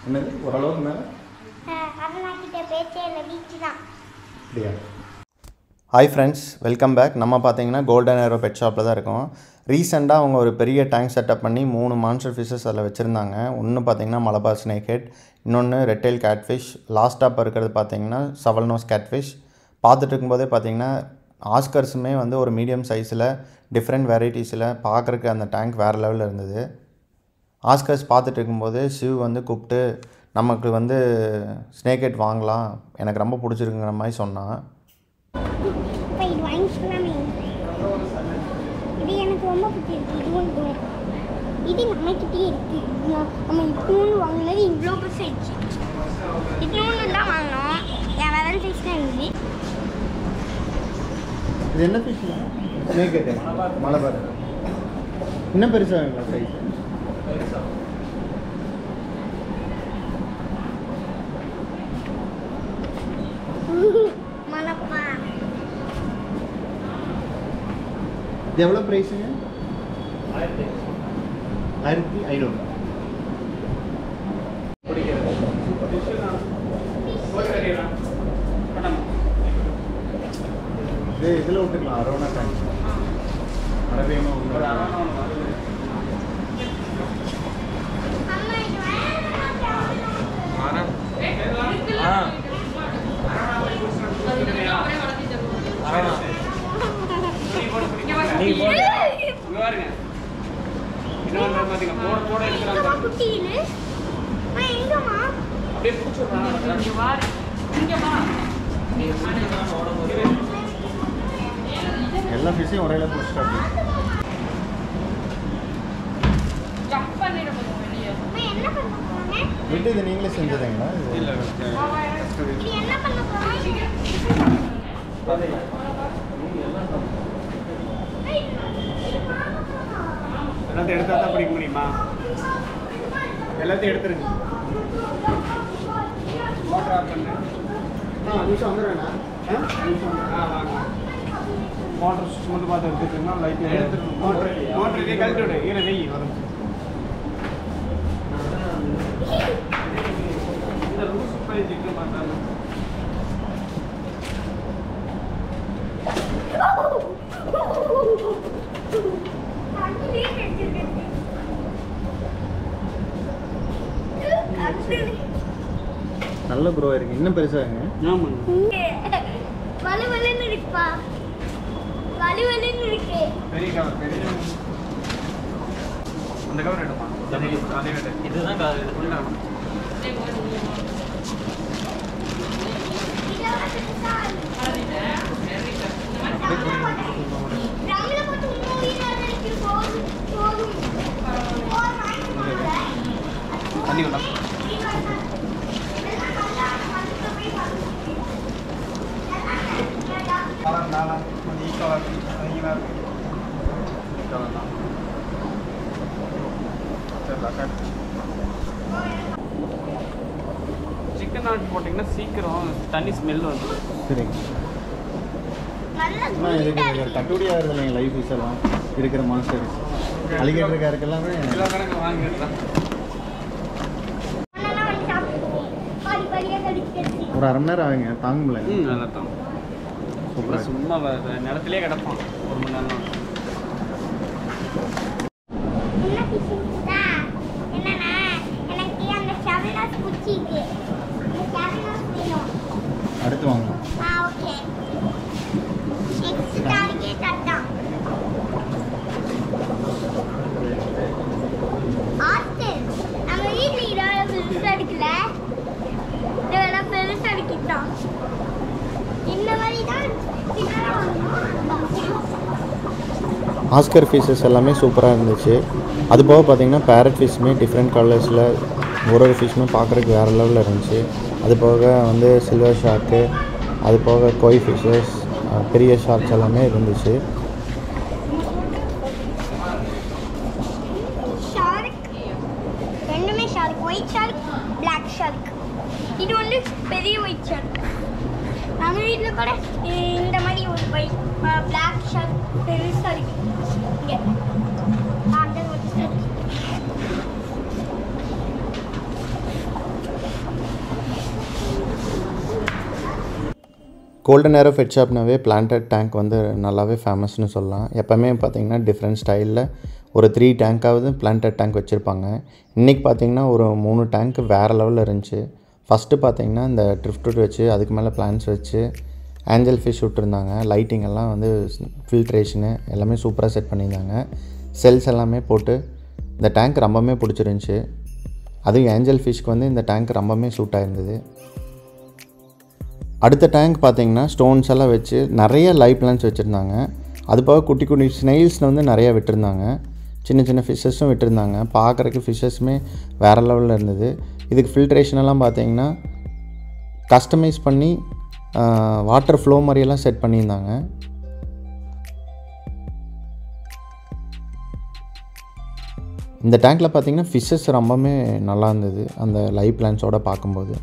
என்னது ஓரளவுக்கு மேலே ஹாய் ஃப்ரெண்ட்ஸ், வெல்கம் பேக். நம்ம பார்த்தீங்கன்னா கோல்டன் ஏரோ பெட் ஷாப்பில் தான் இருக்கோம். ரீசெண்டாக அவங்க ஒரு பெரிய டேங்க் செட்டப் பண்ணி 3 மான்ஸ்டர் ஃபிஷ்ஷஸ் அதில் வச்சுருந்தாங்க. ஒன்று பார்த்தீங்கன்னா மலபார் ஸ்னேக் ஹெட், இன்னொன்று ரெட்டெயில் கேட்ஃபிஷ், லாஸ்ட்டாக இருக்கிறது பார்த்தீங்கன்னா சவல் நோஸ் கேட்ஃபிஷ். பார்த்துட்டு இருக்கும்போதே பார்த்தீங்கன்னா ஆஸ்கர்ஸுமே வந்து ஒரு மீடியம் சைஸில் டிஃப்ரெண்ட் வெரைட்டிஸில் பார்க்குறக்கு அந்த டேங்க் வேறு லெவலில் இருந்தது. ஆஸ்கர்ஸ் பார்த்துட்டு இருக்கும்போது சிவ் வந்து கூப்பிட்டு நமக்கு வந்து ஸ்னேக் ஹெட் வாங்கலாம், எனக்கு ரொம்ப பிடிச்சிருக்குங்கிற மாதிரி சொன்னான். இது எனக்கு ரொம்ப பிடிச்சிருக்கு. இது நம்மக்கிட்டே இருக்கு. நம்ம இவ்வளோ வாங்கினது இவ்வளோ பெருசு ஆயிடுச்சு. இவ்வளோ தான் வாங்கினோம். என் வேலை சைஸ் தான் இருக்குது. இது என்ன ஃபிஷ்? Snake head, Malabar. இன்னும் பெருசாக சைஸ். இது எவ்வளோ ப்ரைஸுங்க? 1500. இது இதில் விட்டுக்கலாம், அரோனா டேங்க். அரபியமாக எல்லா ஃபிஷ்ஷையும் ஒரே பிடிச்சிட்டாங்க. விட்டு இது நீங்களே செஞ்சதுங்களா? எல்லாத்தையும் எடுத்தா தான் பிடிக்க முடியுமா? எல்லாத்தையும் எடுத்துருங்க. மோட்டர் ஆஃப் பண்ணு. நிமிஷம் வந்துடுவேண்ணா. வாங்க. மோட்டர் சுவிட்ச் மட்டும் பார்த்து எடுத்துக்கோங்க. லைட்டில் எடுத்துருக்கோம். மோட்டர் இதே கழட்டி விடு. ஈர வெய் வரும். இந்த ரூஸ் ப்ரைஸ் இருக்க மாட்டாங்க. நல்ல ப்ரோ இருக்கு. இன்னும் பெருசாங்க. வலுவலுன்னு இருக்குப்பா. வலுவலுன்னு இருக்கு. பெரிய கவர், பெரிய அந்த கவர் எடுமா. அதே வேட. இதுதான் கவர். இது புரியுதா? தண்ணி கொண்டா. கலர் நாளா கொஞ்சம் ஈக்குவலாக இருக்குது. அதிகமாக இருக்குது. கலர் தான் சிக்கன் ஆட் போட்டிங்கன்னா சீக்கிரம் தண்ணி ஸ்மெல் வந்துடும். சரிங்க. இதுக்கு கட்டுப்படி ஆகிறது இல்லைங்க. லைஃப் ஃபிஷ் எல்லாம் இருக்கிற மான்ஸ்டர்ஸ் அலிகேட்டர் காருக்கு எல்லாமே எல்லா கணக்கு வாங்கிடலாம். ஒரு அரை மணி நேரம் ஆகுங்க. தாங்க முடியல. நல்லா தான் சூப்பராக. சும்மா நிலத்திலே கிடப்பான் ஒரு மணி நேரம். அடுத்து வாங்கலாம். ஆஸ்கர் ஃபிஷஸ் எல்லாமே சூப்பராக இருந்துச்சு. அது போக பார்த்தீங்கன்னா பேரட் ஃபிஷ்ஷுமே டிஃப்ரெண்ட் கலர்ஸில் ஒரு ஃபிஷ்ஷுமே பார்க்குறதுக்கு வேறு லெவலில் இருந்துச்சு. அது போக வந்து சில்வர் ஷார்க்கு, அது போக கோய் ஃபிஷ்ஷஸ், பெரிய ஷார்க்ஸ் எல்லாமே இருந்துச்சு. ஷார்க். இது வந்து பெரிய ஒயிட் ஷார்க். நம்ம வீட்டில் கூட இந்த மாதிரி ஒரு பிளாக் ஷார்க் பெருசாக இருக்கு. இங்கே அந்த ஒரு ஷார்க். கோல்டன் ஏரோ பெட் ஷாப்னாவே பிளான்டட் டேங்க் வந்து நல்லாவே ஃபேமஸ்னு சொல்லலாம். எப்போவுமே பார்த்திங்கன்னா டிஃப்ரெண்ட் ஸ்டைலில் ஒரு 3 டேங்க்காவது பிளான்டட் டேங்க் வச்சுருப்பாங்க. இன்றைக்கி பார்த்திங்கன்னா ஒரு 3 டேங்க்கு வேறு லெவலில் இருந்துச்சு. ஃபஸ்ட்டு பார்த்திங்கன்னா இந்த ட்ரிஃப்ட் வச்சு அதுக்கு மேலே பிளான்ஸ் வச்சு ஏஞ்சல் ஃபிஷ் விட்டுருந்தாங்க. லைட்டிங் எல்லாம் வந்து ஃபில்ட்ரேஷனு எல்லாமே சூப்பராக செட் பண்ணியிருந்தாங்க. செல்ஸ் எல்லாமே போட்டு இந்த டேங்க் ரொம்பவுமே பிடிச்சிருந்துச்சி. அதுவும் ஏஞ்சல் ஃபிஷ்க்கு வந்து இந்த டேங்க் ரொம்பவுமே சூட் ஆகிருந்தது. அடுத்த டேங்க் பார்த்திங்கன்னா ஸ்டோன்ஸ் எல்லாம் வச்சு நிறைய லைவ் பிளான்ஸ் வச்சுருந்தாங்க. அது போக குட்டி குட்டி ஸ்னெயில்ஸ் வந்து நிறையா விட்டுருந்தாங்க. சின்ன சின்ன ஃபிஷ்ஷஸும் விட்டுருந்தாங்க. பார்க்குறக்கு ஃபிஷ்ஷஸுமே வேறு லெவலில் இருந்தது. இதுக்கு ஃபில்ட்ரேஷனெல்லாம் பார்த்திங்கன்னா கஸ்டமைஸ் பண்ணி வாட்டர் ஃப்ளோ மாதிரியெல்லாம் செட் பண்ணியிருந்தாங்க. இந்த டேங்க்கில் பார்த்திங்கன்னா ஃபிஷ்ஷஸ் ரொம்பவுமே நல்லா இருந்தது அந்த லைவ் பிளான்ஸோடு பார்க்கும்போது.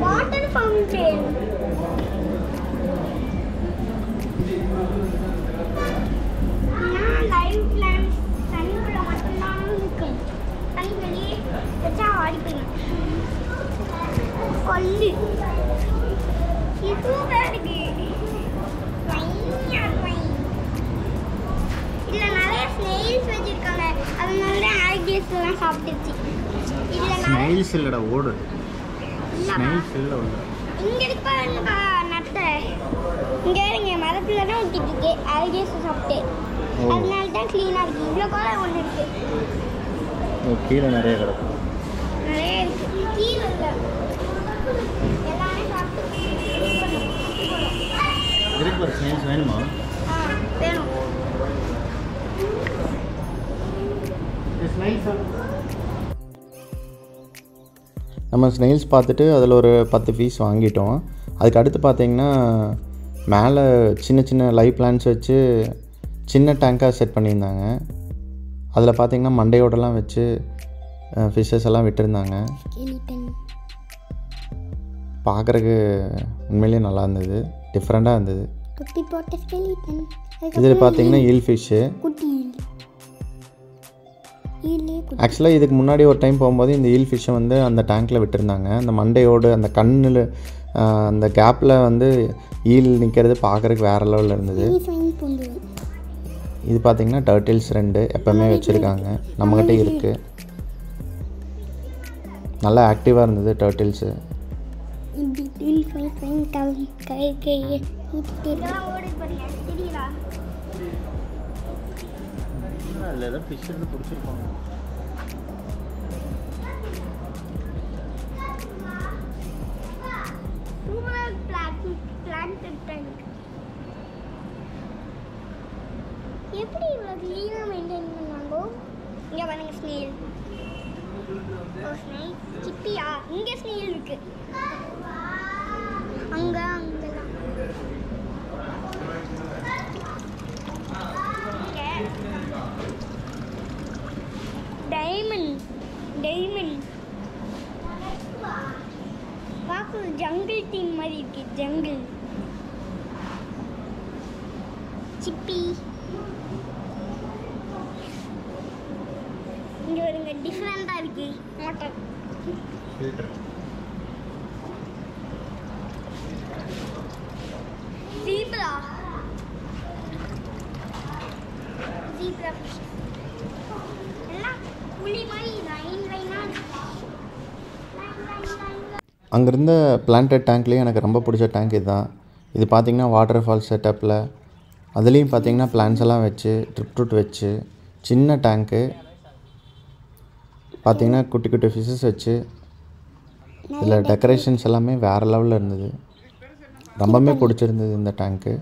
Water fountain. நான் லைவ் பிளான்ஸ் தண்ணிக்குள்ள மட்டும்தான் இருக்கும். தண்ணி வெளியே வச்சா ஆடி போயிடும். கொல்லு இது இருக்கு. இதுல நிறைய ஸ்னெயில்ஸ் வச்சிருக்காங்க. அதனால ஆல்கேஸ் எல்லாம் சாப்பிட்டுச்சு. இதுல ஸ்னெயில்ஸ் இல்லடா ஓடு. ஸ்னெயில்ஸ் இல்ல ஓடு. இங்க இருக்கா நத்தை. இங்க இருங்க மரத்துல தான் ஊத்திட்டு இருக்கு. ஆல்கேஸ் சாப்பிட்டு. அதனால தான் க்ளீனா இருக்கு. இவ்ளோ கூட ஒண்ணு இருக்கு. கீழே நிறைய கிடக்கு. நிறைய இருக்கு. கீழே இல்ல. எல்லாமே சாப்பிட்டு இருக்கு ஒரு ஸ்னெயில்ஸ் வேணுமா? வேணும். நம்ம ஸ்னெயில்ஸ் பார்த்துட்டு அதில் ஒரு 10 பீஸ் வாங்கிட்டோம். அதுக்கு அடுத்து பார்த்திங்கன்னா மேலே சின்ன சின்ன லைவ் பிளான்ஸ் வச்சு சின்ன டேங்காக செட் பண்ணியிருந்தாங்க. அதில் பார்த்திங்கன்னா மண்டையோடலாம் வச்சு ஃபிஷ்ஷஸ் எல்லாம் விட்டுருந்தாங்க. பார்க்குறக்கு உண்மையிலேயே நல்லா இருந்தது. டிஃப்ரெண்ட்டாக இருந்தது. இதில் பார்த்திங்கன்னா ஈல் ஃபிஷ்ஷு. ஆக்சுவலாக இதுக்கு முன்னாடி ஒரு டைம் போகும்போது இந்த ஈல் ஃபிஷ்ஷை வந்து அந்த டேங்க்கில் விட்டுருந்தாங்க. அந்த மண்டையோடு அந்த கண்ணில் அந்த கேப்பில் வந்து ஈல் நிற்கிறது பார்க்குறதுக்கு வேறு லெவலில் இருந்தது. இது பார்த்திங்கன்னா டர்ட்டில்ஸ் 2 எப்போவுமே வச்சுருக்காங்க. நம்மக்கிட்ட இருக்குது. நல்லா ஆக்டிவாக இருந்தது டர்ட்டில்ஸு. அதில் ஏதோ ஃபிஷ் இருந்து பிடிச்சிருப்பாங்க. எப்படி இவ்வளோ க்ளீனாக மெயின்டைன் பண்ணாங்க? இங்கே பாருங்க ஸ்னெயில். ஓ ஸ்னெயில் சிப்பியா? இங்கே ஸ்னெயில் இருக்கு. அங்கெல்லாம் டைமண்ட் பார்க்க ஜங்கிள் டீம் மாதிரி இருக்கு. ஜங்கிள் சிப்பி. இங்க வருங்க டிஃபரெண்டா இருக்கு. Motor filter. ஜீப்ரா எல்லாம் புலி மாதிரி லைனா அங்கேருந்த பிளான்டட் டேங்க்லேயே எனக்கு ரொம்ப பிடிச்ச டேங்க் இதுதான். இது பார்த்திங்கன்னா வாட்டர் ஃபால் செட்டப்பில் அதுலேயும் பார்த்திங்கன்னா பிளான்ஸ் எல்லாம் வச்சு ட்ரிப்ட் வச்சு சின்ன டேங்க்கு பார்த்திங்கன்னா குட்டி குட்டி ஃபிஷ்ஷஸ் வச்சு இதில் டெக்கரேஷன்ஸ் எல்லாமே வேறு லெவலில் இருந்தது. ரொம்பவே பிடிச்சிருந்தது இந்த டேங்க்கு.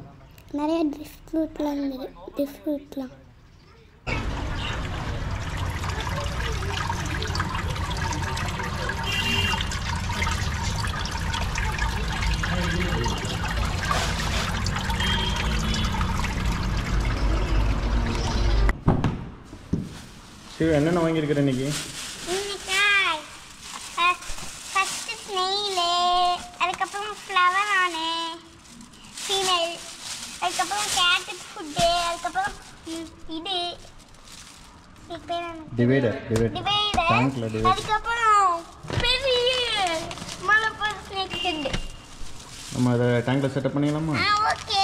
நிறைய டிஃப்ரூட்லாம் இருந்தது. டிஃப்ரூட்லாம் சிவ என்னென்ன வாங்கியிருக்கிற இன்னைக்கு? ஃபஸ்ட்டு ஸ்னெயிலு, அதுக்கப்புறம் ஃப்ளவர் ஆனு ஃபீமேல், அதுக்கப்புறம் கேட்டட் ஃபுட்டு, அதுக்கப்புறம் இது டிவைடர் டிவைடர், அதுக்கப்புறம் பெரிய மலைப்பார் ஸ்னேக் ஹெட். நம்ம அதை டேங்கில் செட்டப் பண்ணிக்கலாமா? ஓகே,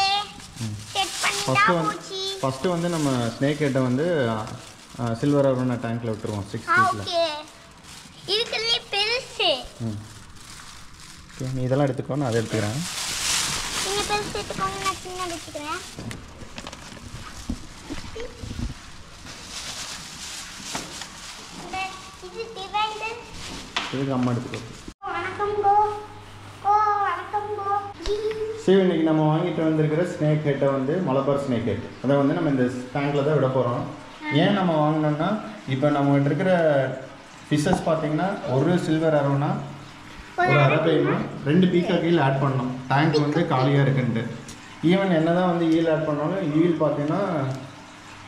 செட் பண்ணிட்டா போச்சு. ஃபஸ்ட்டு வந்து நம்ம ஸ்னேக் ஹெட்டை வந்து சில்வர் அரோனா டேங்க்கில் விட்டுருவோம் 6 ஃபீட்டில். ஓகே, இதுக்குள்ளே பெருசு. ஓகே, நீ இதெல்லாம் எடுத்துக்கோ, நான் அதை எடுத்துக்கிறேன். நீங்கள் பெருசு எடுத்துக்கோங்க, நான் சின்ன எடுத்துக்கிறேன். இது டிவைடர். இதுக்கு அம்மா எடுத்துக்கோ. வணக்கம் கோ. வணக்கம் கோ. சரி, இன்னைக்கு நம்ம வாங்கிட்டு வந்திருக்கிற ஸ்னேக் ஹெட்டை வந்து மலபார் ஸ்னேக் ஹெட், அதை வந்து நம்ம இந்த டேங்கில் தான் விட போகிறோம். ஏன் நம்ம வாங்கினோம்னா, இப்போ நம்மகிட்ட இருக்கிற ஃபிஷ்ஷஸ் பார்த்தீங்கன்னா ஒரு சில்வர் அரோனா, ஒரு அரபைமா, 2 பீக்காக் ஈல் ஆட் பண்ணோம். டேங்க் வந்து காலியாக இருக்குன்ட்டு. ஈவன் என்ன தான் வந்து ஈல் ஆட் பண்ணாலும் ஈல் பார்த்தீங்கன்னா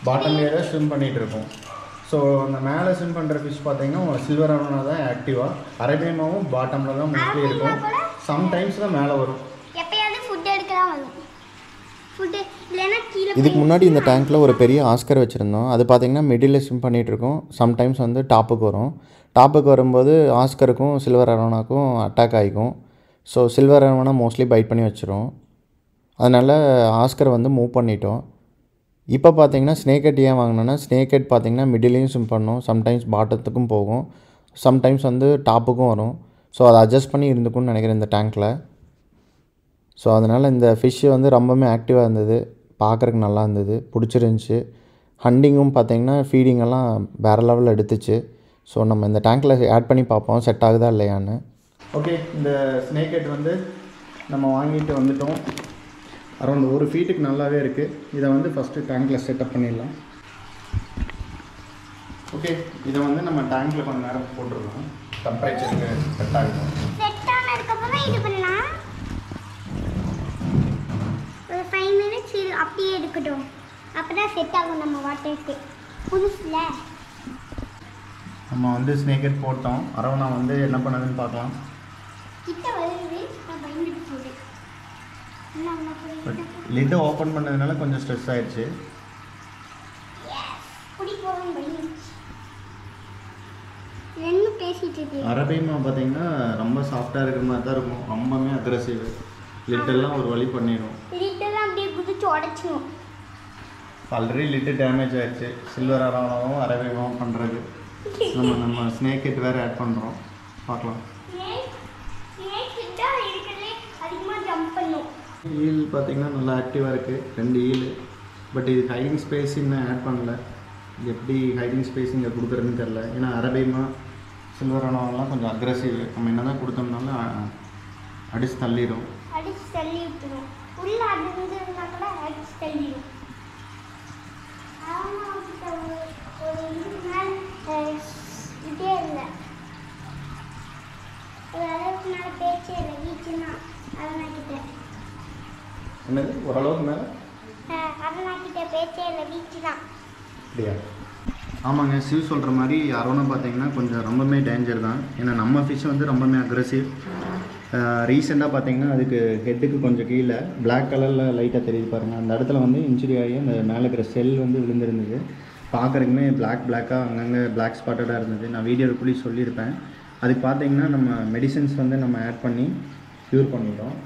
பாட்டம்லேயே தான் ஸ்விம் பண்ணிகிட்டு இருக்கும். ஸோ அந்த மேலே ஸ்விம் பண்ணுற ஃபிஷ் பார்த்தீங்கன்னா சில்வர் அரோனா தான் ஆக்டிவாக, அரபைமாவும் பாட்டமில் தான் மோஸ்ட்லி இருக்கும். சம்டைம்ஸ் தான் மேலே வரும். எப்பயாவது ஃபுட் எடுக்கலாம் வரும். ஃபுட் இல்லைன்னா கீழே. இதுக்கு முன்னாடி இந்த டேங்க்கில் ஒரு பெரிய ஆஸ்கர் வச்சுருந்தோம். அது பார்த்திங்கன்னா மிடில் ஸ்விம் பண்ணிகிட்ருக்கோம். சம்டைம்ஸ் வந்து டாப்புக்கு வரும். டாப்புக்கு வரும்போது ஆஸ்கருக்கும் சில்வர் அரோனாக்கும் அட்டாக் ஆகிக்கும். So silver arowana mostly byte பண்ணி வச்சிரும். அதனால் ஆஸ்கர் வந்து மூவ் பண்ணிட்டோம். இப்போ பார்த்தீங்கன்னா ஸ்னேக் ஹெட் ஏன் வாங்கினோன்னா, ஸ்னேக் ஹெட் பார்த்திங்கன்னா மிடிலையும் ஸ்விம் பண்ணும், சம்டைம்ஸ் பாட்டத்துக்கும் போகும், சம்டைம்ஸ் வந்து டாப்புக்கும் வரும். ஸோ அதை அட்ஜஸ்ட் பண்ணி இருந்துக்கும்னு நினைக்கிறேன் இந்த டேங்க்கில். ஸோ அதனால் இந்த ஃபிஷ்ஷு வந்து ரொம்பவுமே ஆக்டிவாக இருந்தது, பார்க்குறதுக்கு நல்லா இருந்தது, பிடிச்சிருந்துச்சி. ஹண்டிங்கும் பார்த்திங்கன்னா ஃபீடிங்கெல்லாம் வேறு லெவலில் எடுத்துச்சு. ஸோ நம்ம இந்த டேங்க்கில் ஆட் பண்ணி பார்ப்போம் செட் ஆகுதா இல்லையான்னு. ஓகே, இந்த ஸ்னேக் ஹெட் வந்து நம்ம வாங்கிட்டு வந்துட்டோம். அரௌண்ட் 1 ஃபீட்டுக்கு நல்லாவே இருக்குது. இதை வந்து ஃபஸ்ட்டு டேங்க்கில் செட்டப் பண்ணிடலாம். ஓகே, இதை வந்து நம்ம டேங்க்கில் கொஞ்சம் நேரம் போட்டுருக்கோம், டெம்பரேச்சருக்கு செட் ஆகிடும். செட் ஆனதுக்கப்புறம் இது பண்ணலாம். ஒரு 5 மினிட்ஸ் இது அப்படியே எடுக்கட்டும். அப்போ தான் செட் ஆகும் நம்ம வாட்டருக்கு. புதுசில் நம்ம வந்து ஸ்னேக் ஹெட் போட்டோம். அரௌண்ட் வந்து என்ன பண்ணுதுன்னு பார்க்கலாம். கிட்ட வருது, நான் பயந்துட்டு போகுது. பட் லிட்டை ஓப்பன் பண்ணதுனால கொஞ்சம் ஸ்ட்ரெஸ் ஆயிடுச்சு. அரபைமா பார்த்தீங்கன்னா ரொம்ப சாஃப்டாக இருக்கிற மாதிரி தான் இருக்கும், ரொம்பவே அக்ரெசிவ். லிட்டெல்லாம் ஒரு வழி பண்ணிடும். லிட்டெல்லாம் அப்படியே குதிச்சு உடச்சிடும். ஆல்ரெடி லிட்டு டேமேஜ் ஆயிடுச்சு. சில்வர் அரோனாவும் அரபைமாவும் பண்ணுறது. நம்ம ஸ்னேக் ஹெட் வேறு ஆட் பண்ணுறோம், பார்க்கலாம். ஈல் பார்த்தீங்கன்னா நல்லா ஆக்டிவாக இருக்குது, 2 ஈல். பட் இது ஹைடிங் ஸ்பேஸ் இன்னும் ஆட் பண்ணல. இது எப்படி ஹைடிங் ஸ்பேஸ் இங்கே கொடுக்குறதுன்னு தெரில. ஏன்னா அரபைமா சில்வர் அரோனாவெல்லாம் கொஞ்சம் அக்ரெசிவ். நம்ம என்ன தான் கொடுத்தோம்னாலும் அடிச்சு தள்ளிடும். உள்ள அது இருந்ததுன்னா கூட அடிச்சு தள்ளிடும். ஒரு இதுக்கு மேலே இதே இல்லை, ஓரளவுக்கு மேலே பேச்சே இல்லை. வீச்சுன்னா அதனாக்கிட்ட என்னது ஓரளவுக்கு மேலே அதனாக்கிட்ட பேச்சே இல்லை, வீச்சு தான். அப்படியா? ஆமாங்க, சிவ் சொல்கிற மாதிரி அரோனா பார்த்தீங்கன்னா கொஞ்சம் ரொம்பவே டேஞ்சர் தான். ஏன்னா நம்ம ஃபிஷ் வந்து ரொம்பவே அக்ரெசிவ். ரீசெண்டாக பார்த்தீங்கன்னா அதுக்கு ஹெட்டுக்கு கொஞ்சம் கீழே பிளாக் கலரில் லைட்டாக தெரியுது பாருங்கள். அந்த இடத்துல வந்து இன்ஜுரி ஆகி அந்த மேலே இருக்கிற செல் வந்து விழுந்துருந்தது. பார்க்குறதுக்குமே பிளாக்காக அங்கங்கே பிளாக் ஸ்பாட்டடாக இருந்தது. நான் வீடியோக்குள்ளே சொல்லியிருப்பேன். அதுக்கு பார்த்தீங்கன்னா நம்ம மெடிசன்ஸ் வந்து நம்ம ஆட் பண்ணி க்யூர் பண்ணிட்டோம்.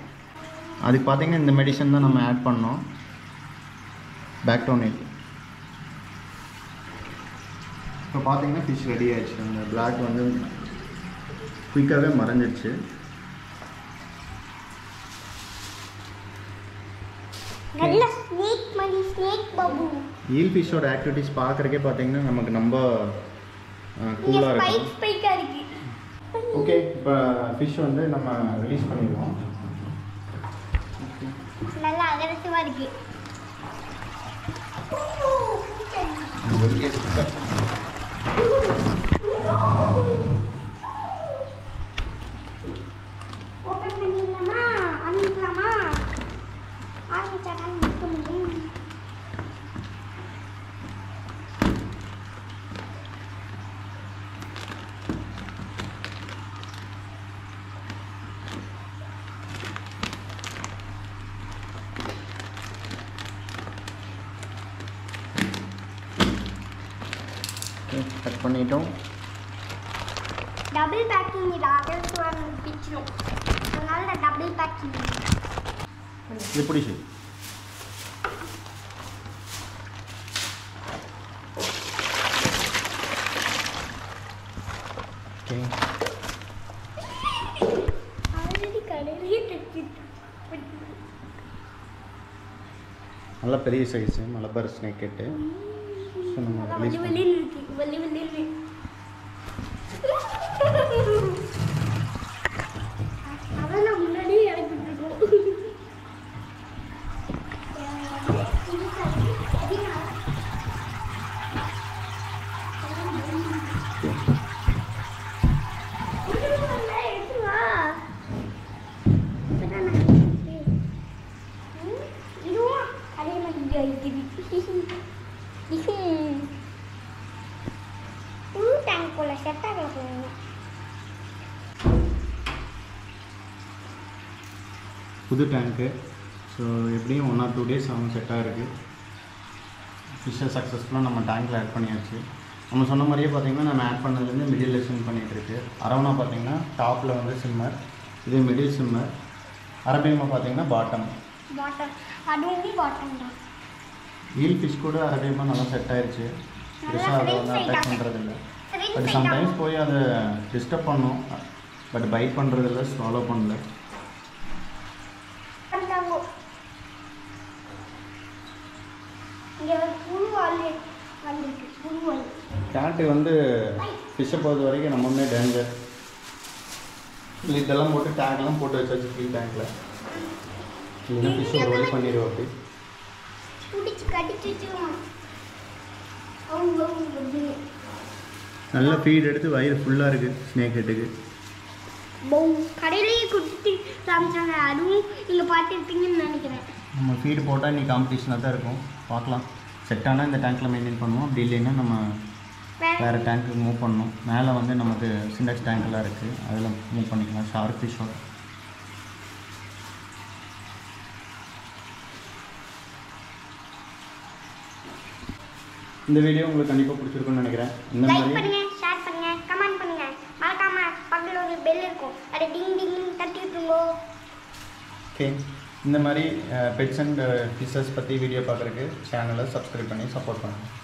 அதுக்கு பார்த்தீங்கன்னா இந்த மெடிசன் தான் நம்ம ஆட் பண்ணோம், பேக்டோனேட். இப்போ பார்த்தீங்கன்னா ஃபிஷ் ரெடி ஆகிடுச்சு. அந்த பிளாக் வந்து குயிக்காகவே மறைஞ்சிடுச்சு. நல்ல ஸ்னேக் மணி, ஸ்னேக் பாபு. ஈல் ஃபிஷ்ஷோட ஆக்டிவிட்டீஸ் பார்க்குறக்கே பார்த்தீங்கன்னா நமக்கு ரொம்ப கூலாக இருக்கும். ஸ்பைக்காக இருக்கு. ஓகே, இப்போ ஃபிஷ் வந்து நம்ம ரிலீஸ் பண்ணிடுவோம். நல்லா அக்ரெசிவாக இருக்கு. ஓப்பன் பண்ணிடலாமா? ஆரம்பிக்கலாமா? ஆரம்பிச்சா தான் நிற்க முடியும். ஃபினிஷ் பண்ணிட்டோம். டபுள் பேக்கிங் இது அகல்ட்டு வரணும் பிச்சிடும், அதனால நான் டபுள் பேக்கிங். இது பிடிச்சி ஓகே. ஆல்ரெடி கடையிலேயே தைச்சிட்டு நல்ல பெரிய size Malabar snake head. So நம்ம ரிலீஸ் பண்ணி அதெல்லாம் முன்னாடியே இறக்கிட்டுருக்கோம். இதுவும் அதே மாதிரி இருக்குது. புது டேங்க் போல செட் ஆகல போகணும். புது டேங்க்கு. ஸோ எப்படியும் 1 or 2 days ஆகும் செட் ஆகிருக்கு. ஃபிஷ்ஷை சக்ஸஸ்ஃபுல்லாக நம்ம டேங்க்கில் ஆட் பண்ணியாச்சு. நம்ம சொன்ன மாதிரியே பார்த்தீங்கன்னா நம்ம ஆட் பண்ணதுலேருந்து மிடில் சிம் பண்ணிகிட்ருக்கு. அரவணா பார்த்தீங்கன்னா டாப்பில் வந்து சிம்மர், இது மிடில் சிம்மர். அரபியமாக பார்த்தீங்கன்னா பாட்டம். அதுவும் பாட்டம் தான். ஈல் ஃபிஷ் கூட அரபியமாக நல்லா செட் ஆயிடுச்சு. பெருசாக அதை வந்து அட்டாக் பண்ணுறதில்ல. பட் சம்டைம்ஸ் போய் அதை டிஸ்டர்ப் பண்ணோம், பட் பைட் பண்ணுறதில்ல, ஸ்வாலோ பண்ணல. கேட்டு வந்து ஃபிஷ்ஷை பொறுத்த வரைக்கும் நம்மமே டேஞ்சர். இதெல்லாம் போட்டு டேங்க்லாம் போட்டு வச்சாச்சு ஃப்ரீ டேங்க்கில். இல்லைன்னா ஃபிஷ் ஒரு வழி பண்ணிடுவோம். அப்படி நல்ல ஃபீட் எடுத்து வயிறு ஃபுல்லாக இருக்குது ஸ்னேக் ஹெட்டுக்கு. கடையிலேயே குடிச்சிட்டு காமிச்சாங்க, அதுவும் நீங்கள் பார்த்துருப்பீங்கன்னு நினைக்கிறேன். நம்ம ஃபீடு போட்டால் இன்றைக்கி காம்படிஷனாக தான் இருக்கும், பார்க்கலாம். செட் ஆனால் இந்த டேங்க்கில் மெயின்டைன் பண்ணுவோம், அப்படி இல்லைன்னா நம்ம வேறு டேங்க்குக்கு மூவ் பண்ணணும். மேலே வந்து நமக்கு சிண்டெக்ஸ் டேங்க்கெல்லாம் இருக்குது, அதில் மூவ் பண்ணிக்கலாம் ஷார்க் ஃபிஷ்ஷோட. இந்த வீடியோ உங்களுக்கு கண்டிப்பாக பிடிச்சிருக்குன்னு நினைக்கிறேன். இந்த லைக் மாதிரி பண்ணுங்க, ஷேர் பண்ணுங்க, கமெண்ட் பண்ணுங்க, மறக்காம பக்கத்துல ஒரு பெல் இருக்கும், அதை டிங் டிங் தட்டி விட்டுருங்க. ஓகே. இந்த மாதிரி பெட்ஸ் அண்ட் ஃபிஷஸ் பற்றி வீடியோ பார்க்குறதுக்கு சேனலை சப்ஸ்கிரைப் பண்ணி சப்போர்ட் பண்ணுங்கள்.